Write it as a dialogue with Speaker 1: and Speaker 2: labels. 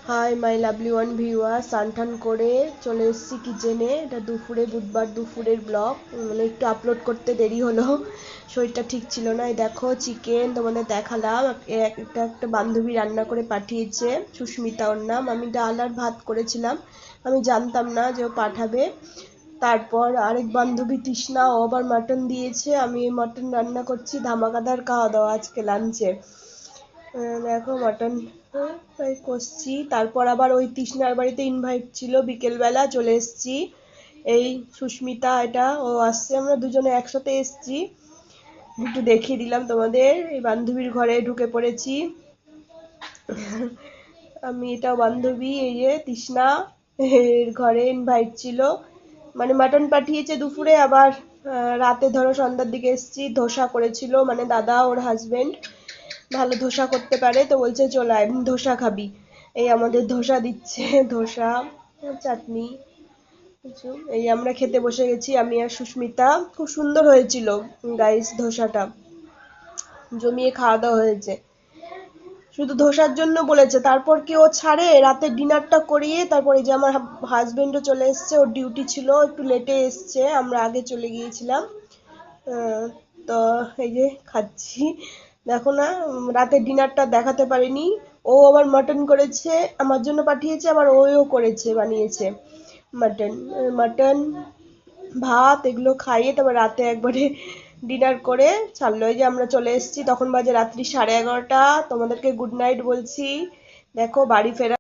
Speaker 1: Hi my lovely one viewer, স্নান টান করে চলে এসেছি কিচেনে। এটা দুপুরে, বুধবার দুপুরের ব্লগ, মানে একটু আপলোড করতে দেরি হলো, শরীরটা ঠিক ছিল না। এই দেখো চিকেন তোমাদের দেখালাম, একটা একটা বান্ধবী রান্না করে পাঠিয়েছে, সুস্মিতা ওর নাম। আমি ডাল আর ভাত করেছিলাম, আমি জানতাম না যে ও পাঠাবে। তারপর আরেক বান্ধবী তৃষ্ণা, ও আবার মাটন দিয়েছে, আমি মাটন রান্না করছি। ধামাকাদার খাওয়া দাওয়া আজকে লাঞ্চে। দেখো মাটন ফ্রাই করছি। তারপর আবার ওই তৃষ্ণার বাড়িতে ইনভাইট ছিল, বিকেলবেলা চলে এসেছি। এই সুস্মিতা, এটা ও আসছে, আমরা দুজনে একসাথে এসেছি। একটু দেখিয়ে দিলাম তোমাদের, এই বান্ধবীর ঘরে ঢুকে পড়েছি। আমি, এটাও বান্ধবী, এই যে তৃষ্ণা, এর ঘরে ইনভাইট ছিল, মানে মাটন পাঠিয়েছে দুপুরে। আবার রাতে ধরো সন্ধ্যার দিকে এসেছি, ধোসা করেছিল, মানে দাদা ওর হাজবেন্ড ভালো ধোসা করতে পারে, তো বলছে চল আয় ধোসা খাবি। এই আমাদের ধোসা দিচ্ছে, ধোসা চাটনি কিছু। এই আমরা খেতে বসে গেছি, আমি আর সুস্মিতা। খুব সুন্দর হয়েছিল গাইস, ধোসাটা জমিয়ে খাওয়া দাওয়া হয়েছে। শুধু ধোসার জন্য বলেছে, তারপর কি ও ছাড়ে, রাতে ডিনারটা করিয়ে তারপর এই যে আমার হাজবেন্ডও চলে এসছে, ওর ডিউটি ছিল, একটু লেটে এসছে, আমরা আগে চলে গিয়েছিলাম। তো এই যে খাচ্ছি, দেখো না, রাতে ডিনারটা দেখাতে পারিনি। ও আবার মাটন করেছে, আমার জন্য পাঠিয়েছে, আবার ওও করেছে, বানিয়েছে মাটন। মাটন ভাত এগুলো খাইয়ে তারপর রাতে একবারে ডিনার করে ছাড়লো। এই যে আমরা চলে এসেছি, তখন বাজে রাত্রি 11:30। তোমাদেরকে গুড নাইট বলছি। দেখো বাড়ি ফেরা